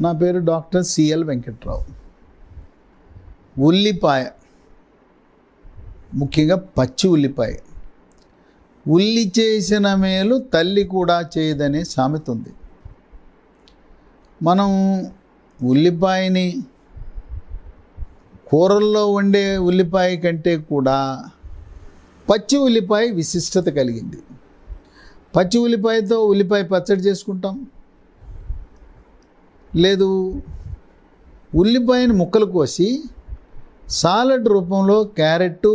నా పేరు doctor CL Venkatrao. ఉల్లిపాయ, ముఖ్యంగా పచ్చి ఉల్లిపాయ, ఉల్లి చేసిన మేలు తల్లి కూడా చేయదనే సామెత ఉంది. మనం ఉల్లిపాయని కూరల్లో వండే ఉల్లిపాయ కంటే కూడా పచ్చి ఉల్లిపాయ విశిష్టత కలిగింది. పచ్చి ఉల్లిపాయతో ఉల్లిపాయ పచ్చడి చేసుకుంటాం, లేదు ఉల్లిపాయని ముక్కలు కోసి సాలడ్ రూపంలో క్యారెట్,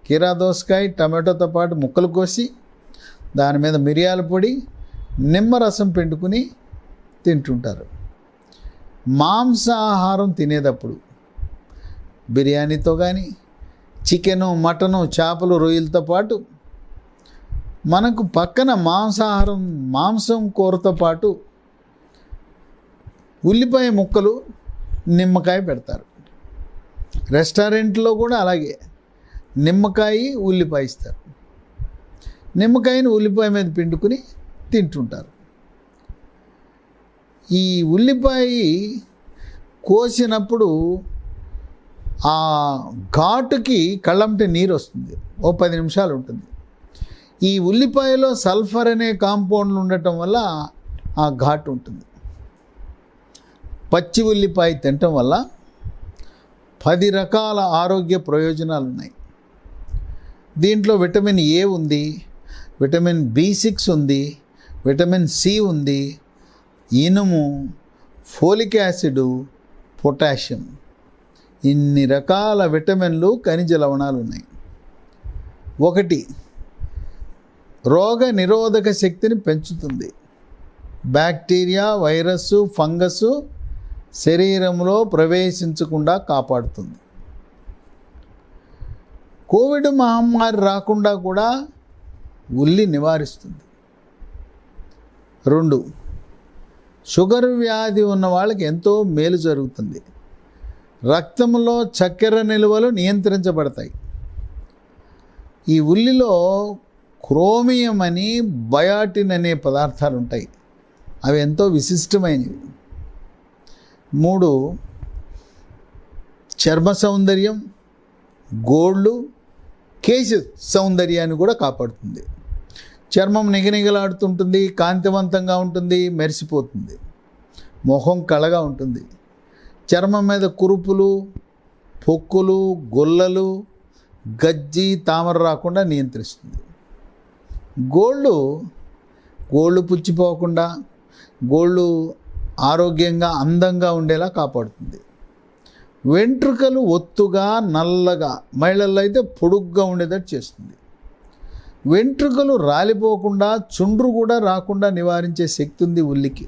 కీరా దోసకాయ, టమాటోతో పాటు ముక్కలు కోసి దాని మీద మిరియాల పొడి, నిమ్మరసం పిండుకుని తింటుంటారు. మాంసాహారం తినేటప్పుడు బిర్యానీతో కానీ, చికెను, మటను, చేపలు, రొయ్యలతో పాటు మనకు పక్కన మాంసం కూరతో పాటు ఉల్లిపాయ ముక్కలు, నిమ్మకాయ పెడతారు. రెస్టారెంట్లో కూడా అలాగే నిమ్మకాయ, ఉల్లిపాయ ఇస్తారు. నిమ్మకాయని ఉల్లిపాయ మీద పిండుకుని తింటుంటారు. ఈ ఉల్లిపాయ కోసినప్పుడు ఆ ఘాటుకి కళ్ళంటే నీరు వస్తుంది, ఓ 10 నిమిషాలు ఉంటుంది. ఈ ఉల్లిపాయలో సల్ఫర్ అనే కాంపౌండ్లు ఉండటం వల్ల ఆ ఘాటు ఉంటుంది. పచ్చి ఉల్లిపాయ తినటం వల్ల 10 రకాల ఆరోగ్య ప్రయోజనాలు ఉన్నాయి. దీంట్లో విటమిన్ ఏ ఉంది, విటమిన్ B6 ఉంది, విటమిన్ సి ఉంది, ఇనుము, ఫోలిక్ యాసిడ్, పొటాషియం, ఇన్ని రకాల విటమిన్లు, ఖనిజ లవణాలు ఉన్నాయి. 1, రోగ నిరోధక శక్తిని పెంచుతుంది. బ్యాక్టీరియా, వైరస్, ఫంగస్ శరీరంలో ప్రవేశించకుండా కాపాడుతుంది. కోవిడ్ మహమ్మారి రాకుండా కూడా ఉల్లి నివారిస్తుంది. 2, షుగర్ వ్యాధి ఉన్న వాళ్ళకి ఎంతో మేలు జరుగుతుంది. రక్తంలో చక్కెర నిల్వలు నియంత్రించబడతాయి. ఈ ఉల్లిలో క్రోమియం అని, బయాటిన్ అనే పదార్థాలు ఉంటాయి. అవి ఎంతో విశిష్టమైనవి. 3, చర్మ సౌందర్యం, గోళ్ళు, కేశ సౌందర్యాన్ని కూడా కాపాడుతుంది. చర్మం నిగనిగలాడుతుంటుంది, కాంతివంతంగా ఉంటుంది, మెరిసిపోతుంది. మొహం కళగా ఉంటుంది. చర్మం మీద కురుపులు, పొక్కులు, గొల్లలు, గజ్జి, తామర రాకుండా నియంత్రిస్తుంది. గోళ్ళు పుచ్చిపోకుండా, గోళ్ళు ఆరోగ్యంగా, అందంగా ఉండేలా కాపాడుతుంది. వెంట్రుకలు ఒత్తుగా, నల్లగా, మహిళల్లో అయితే పొడుగ్గా ఉండేటట్టు చేస్తుంది. వెంట్రుకలు రాలిపోకుండా, చుండ్రు కూడా రాకుండా నివారించే శక్తి ఉంది ఉల్లికి.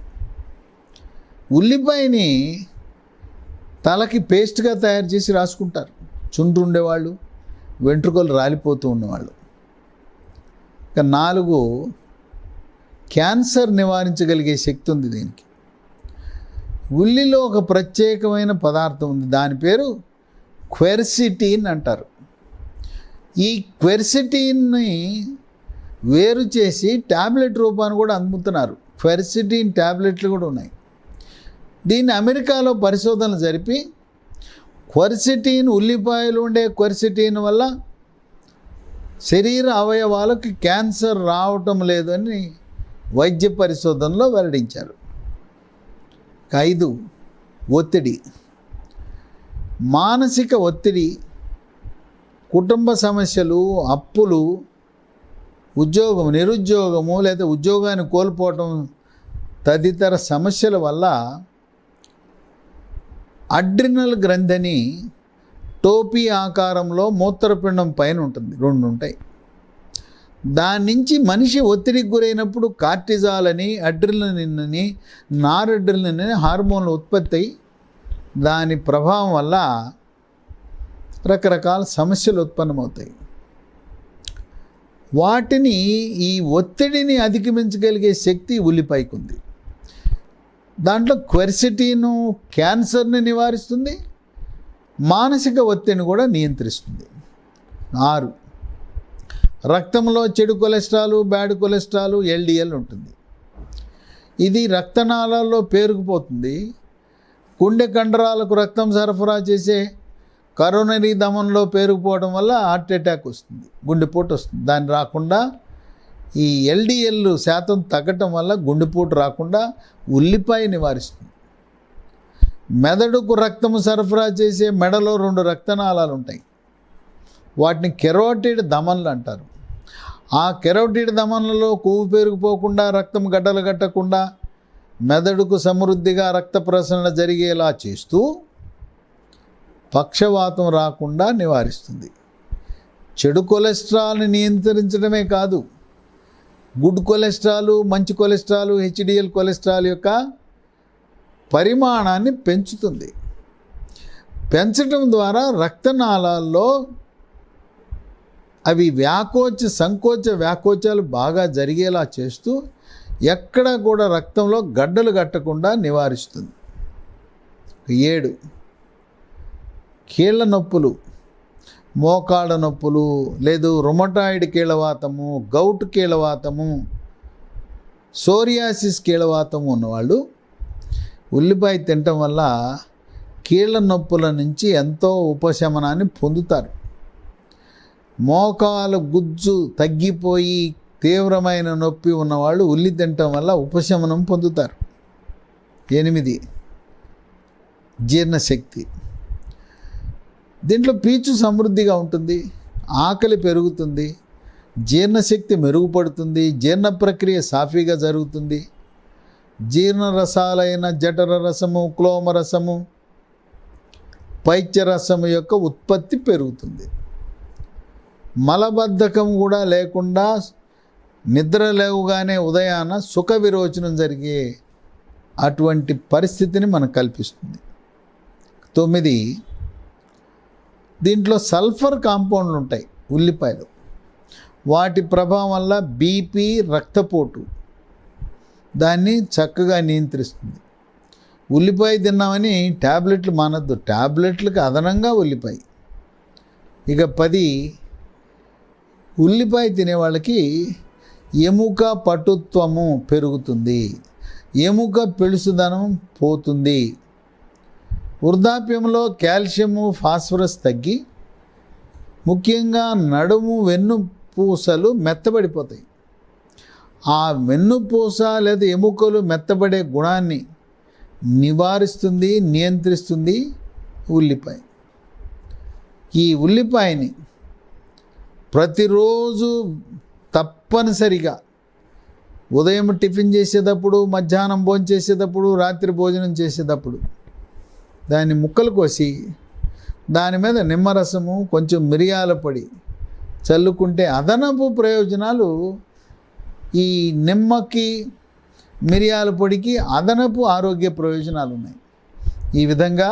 ఉల్లిపాయని తలకి పేస్ట్గా తయారు చేసి రాసుకుంటారు చుండ్రు ఉండేవాళ్ళు, వెంట్రుకలు రాలిపోతూ ఉన్నవాళ్ళు. ఇక 4, క్యాన్సర్ నివారించగలిగే శక్తి ఉంది దీనికి. ఉల్లిలో ఒక ప్రత్యేకమైన పదార్థం ఉంది, దాని పేరు క్వెర్సిటిన్ అంటారు. ఈ క్వెర్సిటిన్ని వేరు చేసి ట్యాబ్లెట్ రూపాన్ని కూడా అమ్ముతున్నారు. క్వెర్సిటిన్ ట్యాబ్లెట్లు కూడా ఉన్నాయి. దీన్ని అమెరికాలో పరిశోధనలు జరిపి క్వెర్సిటిన్, ఉల్లిపాయలు ఉండే క్వెర్సిటిన్ వల్ల శరీర అవయవాలకు క్యాన్సర్ రావటం లేదని వైద్య పరిశోధనలో వెల్లడించారు. 5, ఒత్తిడి, మానసిక ఒత్తిడి, కుటుంబ సమస్యలు, అప్పులు, నిరుద్యోగము లేదా ఉద్యోగాన్ని కోల్పోవటం తదితర సమస్యల వల్ల అడ్రినల్ గ్రంథిని టోపీ ఆకారంలో మూత్రపిండం పైన ఉంటుంది, 2 ఉంటాయి. దాని నుంచి మనిషి ఒత్తిడికి గురైనప్పుడు కార్టిజాల్ అని, అడ్రినలిన్ అని, నారడ్రినలిన్ అని హార్మోన్లు ఉత్పత్తి అయి దాని ప్రభావం వల్ల రకరకాల సమస్యలు ఉత్పన్నమవుతాయి. వాటిని, ఈ ఒత్తిడిని అధిగమించగలిగే శక్తి ఉల్లిపాయకు ఉంది. దాంట్లో క్వెర్సిటిన్ క్యాన్సర్ని నివారిస్తుంది, మానసిక ఒత్తిడిని కూడా నియంత్రిస్తుంది. 6, రక్తంలో చెడు కొలెస్ట్రాల్, బ్యాడ్ కొలెస్ట్రాల్, LDL ఉంటుంది. ఇది రక్తనాళాల్లో పేరుకుపోతుంది. గుండె కండరాలకు రక్తం సరఫరా చేసే కరోనరీ ధమనిలో పేరుకుపోవడం వల్ల హార్ట్ అటాక్ వస్తుంది, గుండెపోటు వస్తుంది. దాన్ని రాకుండా ఈ LDL శాతం తగ్గటం వల్ల గుండెపోటు రాకుండా ఉల్లిపాయ నివారిస్తుంది. మెదడుకు రక్తము సరఫరా చేసే మెడలో 2 రక్తనాళాలు ఉంటాయి. వాటిని కెరోటిడ్ ధమనులు అంటారు. ఆ కెరోటిడ్ ధమనులలో కొవ్వు పేరుకుపోకుండా, రక్తం గడ్డలు కట్టకుండా, మెదడుకు సమృద్ధిగా రక్త ప్రసరణ జరిగేలా చేస్తూ పక్షవాతం రాకుండా నివారిస్తుంది. చెడు కొలెస్ట్రాల్ని నియంత్రించడమే కాదు, గుడ్ కొలెస్ట్రాల్, మంచి కొలెస్ట్రాల్, HDL కొలెస్ట్రాల్ యొక్క పరిమాణాన్ని పెంచుతుంది. పెంచడం ద్వారా రక్తనాళాల్లో అవి సంకోచ వ్యాకోచాలు బాగా జరిగేలా చేస్తూ ఎక్కడ కూడా రక్తంలో గడ్డలు కట్టకుండా నివారిస్తుంది. 7 కీళ్ళ నొప్పులు, మోకాళ్ళ నొప్పులు, లేదు రుమటాయిడ్ కీళ్ళవాతము, గౌట్ కీళ్ళవాతము, సోరియాసిస్ కీళ్ళవాతము ఉన్నవాళ్ళు ఉల్లిపాయ తినటం వల్ల కీళ్ళ నొప్పుల నుంచి ఎంతో ఉపశమనాన్ని పొందుతారు. మోకాలు గుజ్జు తగ్గిపోయి తీవ్రమైన నొప్పి ఉన్నవాళ్ళు ఉల్లి తినటం వల్ల ఉపశమనం పొందుతారు. 8 జీర్ణశక్తి. దీంట్లో పీచు సమృద్ధిగా ఉంటుంది, ఆకలి పెరుగుతుంది, జీర్ణశక్తి మెరుగుపడుతుంది, జీర్ణ ప్రక్రియ సాఫీగా జరుగుతుంది. జీర్ణరసాలైన జఠర రసము, క్లోమ రసము, పైత్యరసము యొక్క ఉత్పత్తి పెరుగుతుంది. మలబద్ధకం కూడా లేకుండా నిద్ర లేవుగానే ఉదయాన సుఖ విరోచనం జరిగే అటువంటి పరిస్థితిని మనకు కల్పిస్తుంది. 9 దీంట్లో సల్ఫర్ కాంపౌండ్లు ఉంటాయి ఉల్లిపాయలు. వాటి ప్రభావం వల్ల బీపీ, రక్తపోటు దాన్ని చక్కగా నియంత్రిస్తుంది. ఉల్లిపాయ తిన్నామని ట్యాబ్లెట్లు మానద్దు, ట్యాబ్లెట్లకు అదనంగా ఉల్లిపాయ. ఇక 10 ఉల్లిపాయ తినేవాళ్ళకి ఎముక పటుత్వము పెరుగుతుంది, ఎముక పెళుసుదనం పోతుంది. వృద్ధాప్యంలో కాల్షియము, ఫాస్ఫరస్ తగ్గి ముఖ్యంగా నడుము, వెన్నుపూసలు మెత్తబడిపోతాయి. ఆ వెన్నుపూస లేదా ఎముకలు మెత్తబడే గుణాన్ని నివారిస్తుంది, నియంత్రిస్తుంది ఉల్లిపాయ. ఈ ఉల్లిపాయని ప్రతిరోజు తప్పనిసరిగా ఉదయం టిఫిన్ చేసేటప్పుడు, మధ్యాహ్నం భోజనం చేసేటప్పుడు, రాత్రి భోజనం చేసేటప్పుడు దాన్ని ముక్కలు కోసి దాని మీద నిమ్మరసము, కొంచెం మిరియాల పొడి చల్లుకుంటే అదనపు ప్రయోజనాలు. ఈ నిమ్మకి, మిరియాల పొడికి అదనపు ఆరోగ్య ప్రయోజనాలు ఉన్నాయి. ఈ విధంగా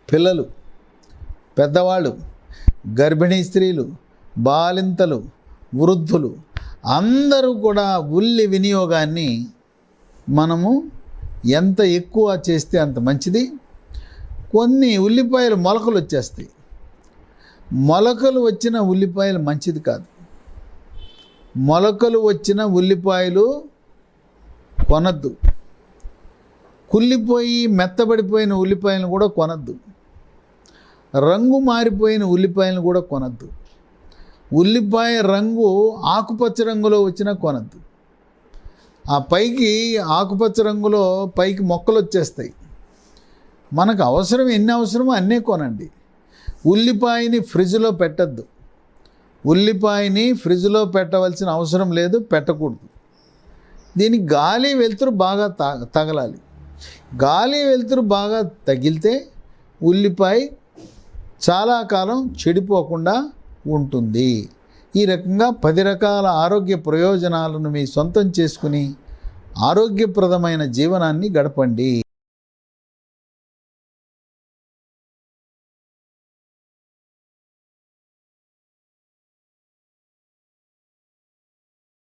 పిల్లలు, పెద్దవాళ్ళు, గర్భిణీ స్త్రీలు, బాలింతలు, వృద్ధులు అందరూ కూడా ఉల్లి వినియోగాన్ని మనము ఎంత ఎక్కువ చేస్తే అంత మంచిది. కొన్ని ఉల్లిపాయలు మొలకలు వచ్చేస్తాయి. మొలకలు వచ్చిన ఉల్లిపాయలు మంచిది కాదు. మొలకలు వచ్చిన ఉల్లిపాయలు కొనద్దు. కుళ్ళిపోయి మెత్తబడిపోయిన ఉల్లిపాయలను కూడా కొనద్దు. రంగు మారిపోయిన ఉల్లిపాయలను కూడా కొనద్దు. ఉల్లిపాయ రంగు ఆకుపచ్చ రంగులో వచ్చినా కొనద్దు. ఆ పైకి ఆకుపచ్చ రంగులో పైకి మొక్కలు వచ్చేస్తాయి. మనకు అవసరం ఎన్ని అవసరమో అన్నీ కొనండి. ఉల్లిపాయని ఫ్రిడ్జ్లో పెట్టద్దు. ఉల్లిపాయని ఫ్రిడ్జ్లో పెట్టవలసిన అవసరం లేదు, పెట్టకూడదు. దీనికి గాలి వెలుతురు బాగా తగలాలి. గాలి వెలుతురు బాగా తగిలితే ఉల్లిపాయ చాలా కాలం చెడిపోకుండా ఉంటుంది. ఈ రకంగా 10 రకాల ఆరోగ్య ప్రయోజనాలను మీ సొంతం చేసుకుని ఆరోగ్యప్రదమైన జీవనాన్ని గడపండి.